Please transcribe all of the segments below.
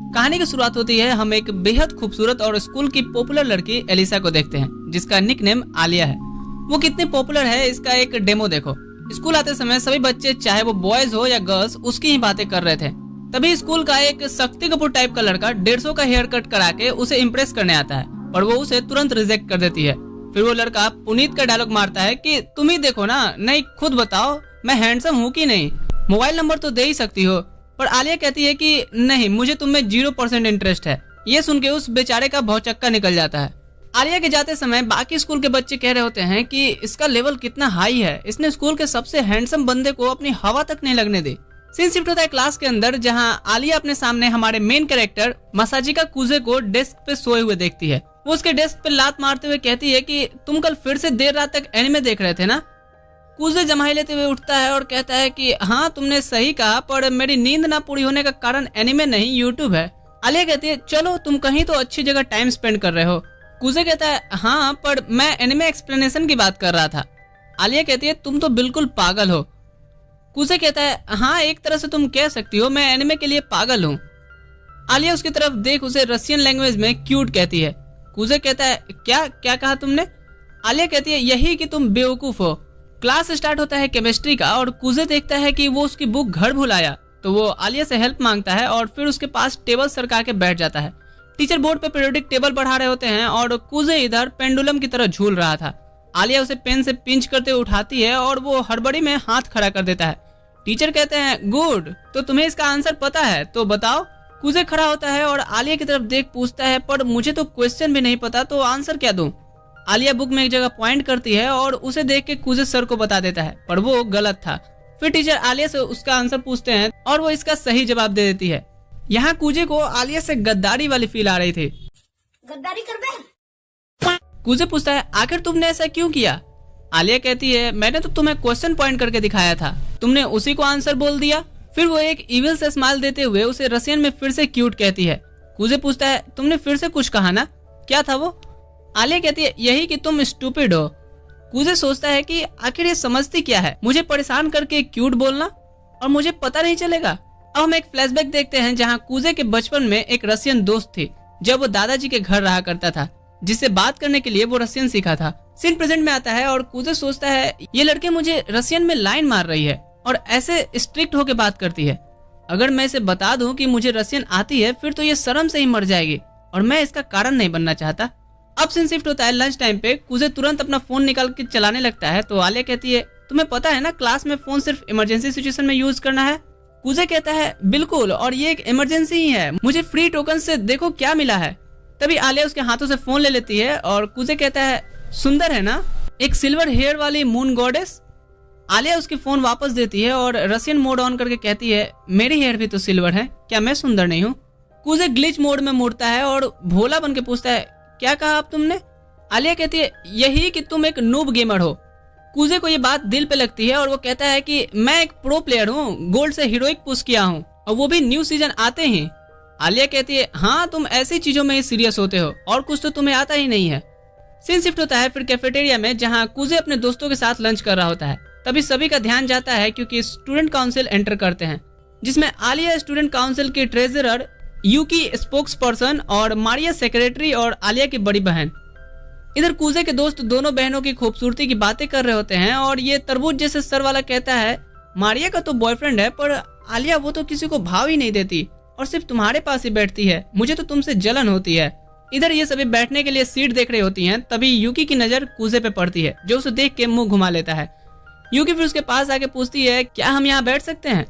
कहानी की शुरुआत होती है, हम एक बेहद खूबसूरत और स्कूल की पॉपुलर लड़की एलिसा को देखते हैं, जिसका निकनेम आलिया है। वो कितनी पॉपुलर है इसका एक डेमो देखो। स्कूल आते समय सभी बच्चे, चाहे वो बॉयज हो या गर्ल्स, उसकी ही बातें कर रहे थे। तभी स्कूल का एक शक्ति कपूर टाइप का लड़का 150 का हेयर कट करा के उसे इम्प्रेस करने आता है, पर वो उसे तुरंत रिजेक्ट कर देती है। फिर वो लड़का पुनीत का डायलॉग मारता है कि तुम ही देखो ना, नहीं खुद बताओ मैं हैंडसम हूँ कि नहीं, मोबाइल नंबर तो दे ही सकती हो। पर आलिया कहती है कि नहीं, मुझे तुम में 0% इंटरेस्ट है। ये सुन के उस बेचारे का भौचक्का निकल जाता है। आलिया के जाते समय बाकी स्कूल के बच्चे कह रहे होते हैं कि इसका लेवल कितना हाई है, इसने स्कूल के सबसे हैंडसम बंदे को अपनी हवा तक नहीं लगने दी। सीन शिफ्ट होता है क्लास के अंदर, जहां आलिया अपने सामने हमारे मेन कैरेक्टर मासाजिका कुजे को डेस्क पे सोए हुए देखती है। वो उसके डेस्क पे लात मारते हुए कहती है कि तुम कल फिर से देर रात तक एनिमे देख रहे थे ना। कुजे जमाई लेते हुए उठता है और कहता है कि हाँ तुमने सही कहा, पर मेरी नींद ना पूरी होने का कारण एनिमे नहीं यूट्यूब है। आलिया कहती है चलो तुम कहीं तो अच्छी जगह टाइम स्पेंड कर रहे हो। कुजे कहता है हाँ, पर मैं एनिमे एक्सप्लेनेशन की बात कर रहा था। आलिया कहती है तुम तो बिल्कुल पागल हो। कुजे कहता है हाँ, एक तरह से तुम कह सकती हो, मैं एनिमे के लिए पागल हूँ। आलिया उसकी तरफ देख उसे रशियन लैंग्वेज में क्यूट कहती है। कुजे कहता है क्या क्या कहा तुमने? आलिया कहती है यही कि तुम बेवकूफ हो। क्लास स्टार्ट होता है केमिस्ट्री का और कुजे देखता है कि वो उसकी बुक घर भूल आया, तो वो आलिया से हेल्प मांगता है और फिर उसके पास टेबल सरका के बैठ जाता है। टीचर बोर्ड पे पीरियोडिक टेबल पढ़ा रहे होते हैं और कुजे इधर पेंडुलम की तरह झूल रहा था। आलिया उसे पेन से पिंच करते हुए उठाती है और वो हड़बड़ी में हाथ खड़ा कर देता है। टीचर कहते हैं गुड, तो तुम्हें इसका आंसर पता है तो बताओ। कुजे खड़ा होता है और आलिया की तरफ देख पूछता है पर मुझे तो क्वेश्चन भी नहीं पता, तो आंसर क्या दूं? आलिया बुक में एक जगह पॉइंट करती है और उसे देख के कुजे सर को बता देता है, पर वो गलत था। फिर टीचर आलिया से उसका आंसर पूछते हैं और वो इसका सही जवाब दे देती है। यहाँ कुजे को आलिया से गद्दारी वाली फील आ रही थी। गद्दारी कर बे। कुजे पूछता है आखिर तुमने ऐसा क्यों किया? आलिया कहती है मैंने तो तुम्हें क्वेश्चन पॉइंट करके दिखाया था, तुमने उसी को आंसर बोल दिया। फिर वो एक इविल से स्माइल देते हुए उसे रशियन में फिर से क्यूट कहती है। कुजे पूछता है तुमने फिर से कुछ कहा ना, क्या था वो? आलिया कहती है यही कि तुम स्टूपिड हो। कुजे सोचता है कि आखिर ये समझती क्या है, मुझे परेशान करके क्यूट बोलना और मुझे पता नहीं चलेगा। अब हम एक फ्लैशबैक देखते हैं जहां कुजे के बचपन में एक रशियन दोस्त थी, जब वो दादाजी के घर रहा करता था, जिससे बात करने के लिए वो रशियन सीखा था। सीन प्रेजेंट में आता है और कुजे सोचता है ये लड़की मुझे रशियन में लाइन मार रही है और ऐसे स्ट्रिक्ट होके बात करती है। अगर मैं इसे बता दूं कि मुझे रशियन आती है फिर तो ये शर्म से ही मर जाएगी और मैं इसका कारण नहीं बनना चाहता। अब सीन शिफ्ट होता है लंच टाइम पे। कुजे तुरंत अपना फोन निकाल के चलाने लगता है, तो आलिया कहती है तुम्हें पता है ना क्लास में फोन सिर्फ इमरजेंसी सिचुएशन में यूज करना है। कुजे कहता है बिल्कुल, और ये एक इमरजेंसी ही है, मुझे फ्री टोकन से देखो क्या मिला है। तभी आलिया उसके हाथों से फोन ले लेती है और कुजे कहता है सुंदर है ना, एक सिल्वर हेयर वाली मून गॉडेस। आलिया उसकी फोन वापस देती है और रशियन मोड ऑन करके कहती है मेरी हेयर भी तो सिल्वर है, क्या मैं सुंदर नहीं हूँ? कुजे ग्लिच मोड में मुड़ता है और भोला बन के पूछता है क्या कहा अब तुमने? आलिया कहती है यही कि तुम एक नूब गेमर हो। कुजे को ये बात दिल पे लगती है और वो कहता है कि मैं एक प्रो प्लेयर हूँ, गोल्ड से हीरोइक पुश किया हूँ और वो भी न्यू सीजन आते ही। आलिया कहती है हाँ तुम ऐसी चीजों में ही सीरियस होते हो और कुछ तो तुम्हें आता ही नहीं है। सीन शिफ्ट होता है फिर कैफेटेरिया में, जहाँ कुजे अपने दोस्तों के साथ लंच कर रहा होता है। तभी सभी का ध्यान जाता है क्योंकि स्टूडेंट काउंसिल एंटर करते हैं, जिसमें आलिया स्टूडेंट काउंसिल की ट्रेजरर, यूकी स्पोक्स पर्सन और मारिया सेक्रेटरी और आलिया की बड़ी बहन। इधर कुजे के दोस्त दोनों बहनों की खूबसूरती की बातें कर रहे होते हैं और ये तरबूज जैसे सर वाला कहता है मारिया का तो बॉयफ्रेंड है, पर आलिया वो तो किसी को भाव ही नहीं देती और सिर्फ तुम्हारे पास ही बैठती है, मुझे तो तुमसे जलन होती है। इधर ये सभी बैठने के लिए सीट देख रही होती हैं, तभी यूकी की नजर कुजे पे पड़ती है, जो उसे देख के मुंह घुमा लेता है। यूकी फिर उसके पास आके पूछती है क्या हम यहाँ बैठ सकते हैं?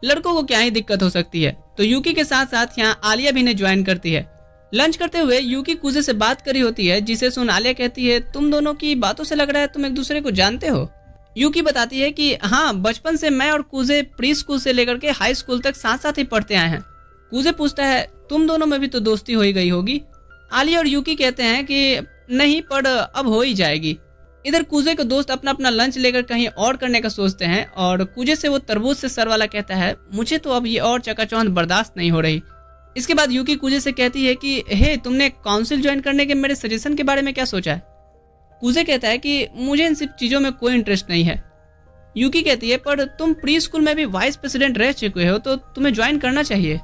लड़कों को क्या ही दिक्कत हो सकती है, तो यूकी के साथ साथ यहाँ आलिया भी ने ज्वाइन करती है। लंच करते हुए यूकी कुजे से बात करी होती है, जिसे सुन आलिया कहती है तुम दोनों की बातों से लग रहा है तुम एक दूसरे को जानते हो। यूकी बताती है कि हाँ, बचपन से मैं और कुजे प्री स्कूल से लेकर के हाई स्कूल तक साथ साथ ही पढ़ते आए हैं। कुजे पूछता है तुम दोनों में भी तो दोस्ती हो ही गई होगी। आलिया और यूकी कहते हैं कि नहीं, पर अब हो ही जाएगी। इधर कुजे के दोस्त अपना अपना लंच लेकर कहीं और करने का सोचते हैं और कुजे से वो तरबूज से सर वाला कहता है मुझे तो अब ये और चकाचौंध बर्दाश्त नहीं हो रही। इसके बाद यूकी कुजे से कहती है कि हे, तुमने काउंसिल ज्वाइन करने के मेरे सजेशन के बारे में क्या सोचा है? कुजे कहता है कि मुझे इन सब चीजों में कोई इंटरेस्ट नहीं है। यूकी कहती है पर तुम प्री स्कूल में भी वाइस प्रेसिडेंट रह चुके हो तो तुम्हें ज्वाइन करना चाहिए।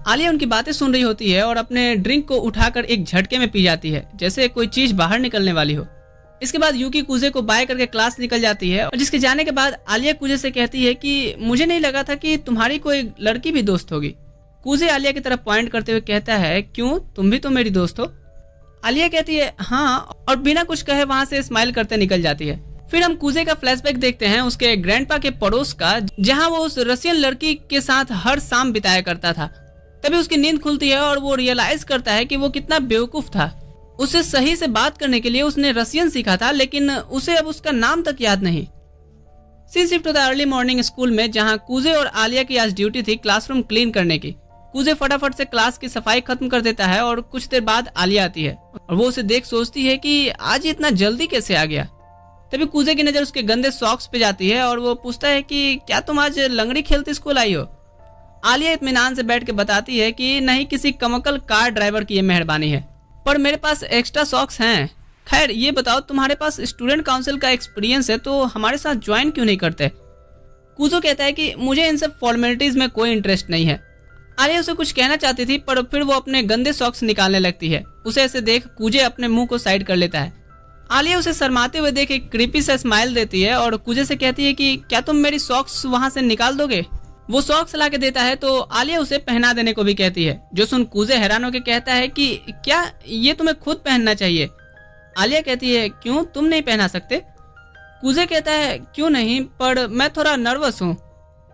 आलिया उनकी बातें सुन रही होती है और अपने ड्रिंक को उठाकर एक झटके में पी जाती है, जैसे कोई चीज बाहर निकलने वाली हो। इसके बाद यूकी कुजे को बाय करके क्लास निकल जाती है और जिसके जाने के बाद आलिया कुजे से कहती है कि मुझे नहीं लगा था कि तुम्हारी कोई लड़की भी दोस्त होगी। कुजे आलिया की तरफ पॉइंट करते हुए कहता है, क्यों, तुम भी तो मेरी दोस्त हो। आलिया कहती है हाँ, और बिना कुछ कहे वहां से स्माइल करते निकल जाती है। फिर हम कुजे का फ्लैशबैक देखते हैं उसके ग्रैंडपा के पड़ोस का, जहां वो उस रशियन लड़की के साथ हर शाम बिताया करता था। तभी उसकी नींद खुलती है और वो रियलाइज करता है कि वो कितना बेवकूफ था। उसे सही से बात करने के लिए उसने रशियन सीखा था, लेकिन उसे अब उसका नाम तक याद नहीं। सीन शिफ्ट होता है अर्ली मॉर्निंग स्कूल में, जहां कुजे और आलिया की आज ड्यूटी थी क्लासरूम क्लीन करने की। कुजे फटाफट से क्लास की सफाई खत्म कर देता है और कुछ देर बाद आलिया आती है और वो उसे देख सोचती है कि आज इतना जल्दी कैसे आ गया। तभी कुजे की नजर उसके गंदे सॉक्स पे जाती है और वो पूछता है कि क्या तुम आज लंगड़ी खेलते स्कूल आई हो। आलिया इत्मीनान से बैठ के बताती है कि नहीं, किसी कमकल कार ड्राइवर की ये मेहरबानी है, पर मेरे पास एक्स्ट्रा सॉक्स हैं। खैर ये बताओ, तुम्हारे पास स्टूडेंट काउंसिल का एक्सपीरियंस है तो हमारे साथ ज्वाइन क्यों नहीं करते। कुजो कहता है कि मुझे इन सब फॉर्मेलिटीज में कोई इंटरेस्ट नहीं है। आलिया उसे कुछ कहना चाहती थी, पर फिर वो अपने गंदे सॉक्स निकालने लगती है। उसे ऐसे देख कुजे अपने मुंह को साइड कर लेता है। आलिया उसे शर्माते हुए देख एक क्रीपी सा स्माइल देती है और कुजे से कहती है कि क्या तुम मेरी सॉक्स वहां से निकाल दोगे। वो सॉक्स ला के देता है तो आलिया उसे पहना देने को भी कहती है, जो सुन कुजे हैरान होकर कहता है कि क्या ये तुम्हें खुद पहनना चाहिए। आलिया कहती है क्यों, तुम नहीं पहना सकते। कुजे कहता है क्यों नहीं, पर मैं थोड़ा नर्वस हूँ।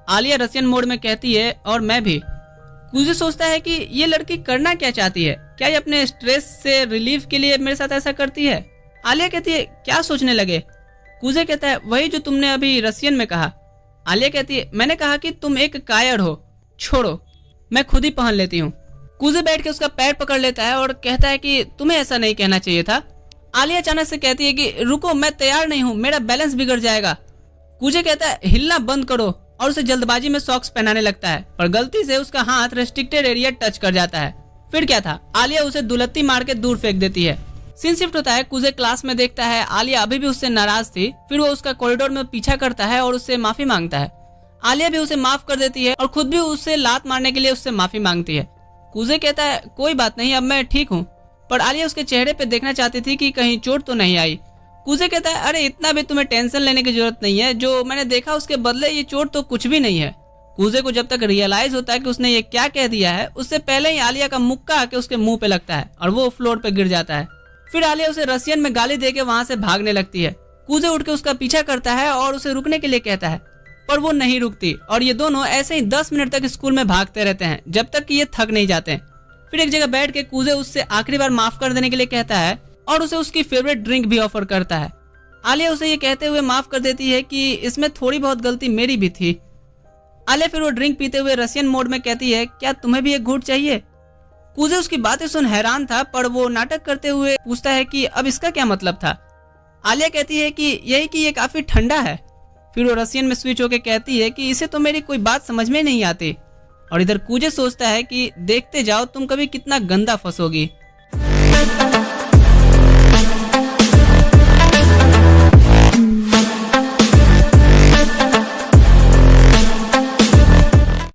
आलिया रशियन मोड में कहती है और मैं भी। कुजे सोचता है कि ये लड़की करना क्या चाहती है, क्या ये अपने स्ट्रेस से रिलीफ के लिए मेरे साथ ऐसा करती है। आलिया कहती है क्या सोचने लगे। कुजे कहता है वही जो तुमने अभी रशियन में कहा। आलिया कहती है मैंने कहा कि तुम एक कायर हो, छोड़ो मैं खुद ही पहन लेती हूँ। कुजे बैठ के उसका पैर पकड़ लेता है और कहता है कि तुम्हें ऐसा नहीं कहना चाहिए था। आलिया अचानक से कहती है कि रुको, मैं तैयार नहीं हूँ, मेरा बैलेंस बिगड़ जाएगा। कुजे कहता है हिलना बंद करो और उसे जल्दबाजी में सॉक्स पहनाने लगता है, पर गलती से उसका हाथ रेस्ट्रिक्टेड एरिया टच कर जाता है। फिर क्या था, आलिया उसे दुलत्ती मार के दूर फेंक देती है। सीन शिफ्ट होता है, कुजे क्लास में देखता है आलिया अभी भी उससे नाराज थी। फिर वो उसका कॉरिडोर में पीछा करता है और उससे माफी मांगता है। आलिया भी उसे माफ कर देती है और खुद भी उससे लात मारने के लिए उससे माफी मांगती है। कुजे कहता है कोई बात नहीं, अब मैं ठीक हूँ, पर आलिया उसके चेहरे पे देखना चाहती थी कि कहीं चोट तो नहीं आई। कुजे कहता है अरे इतना भी तुम्हें टेंशन लेने की जरूरत नहीं है, जो मैंने देखा उसके बदले ये चोट तो कुछ भी नहीं है। कुजे को जब तक रियलाइज होता है कि उसने ये क्या कह दिया है, उससे पहले ही आलिया का मुक्का आके उसके मुंह पे लगता है और वो फ्लोर पे गिर जाता है। फिर आलिया उसे रशियन में गाली देके वहां से भागने लगती है। कुजे उठ के उसका पीछा करता है और उसे रुकने के लिए कहता है, पर वो नहीं रुकती और ये दोनों ऐसे ही 10 मिनट तक स्कूल में भागते रहते हैं, जब तक कि ये थक नहीं जाते। फिर एक जगह बैठ के कुजे उससे आखिरी बार माफ कर देने के लिए कहता है और उसे उसकी फेवरेट ड्रिंक भी ऑफर करता है। आलिया उसे ये कहते हुए माफ कर देती है कि इसमें थोड़ी बहुत गलती मेरी भी थी। आलिया फिर वो ड्रिंक पीते हुए रशियन मोड में कहती है क्या तुम्हें भी एक घूंट चाहिए। कुजे उसकी बातें सुन हैरान था, पर वो नाटक करते हुए पूछता है कि अब इसका क्या मतलब था। आलिया कहती है कि यही कि ये काफी ठंडा है। फिर वो रशियन में स्विच होकर कहती है कि इसे तो मेरी कोई बात समझ में नहीं आती। और इधर कुजे सोचता है कि देखते जाओ तुम कभी कितना गंदा फंसोगी।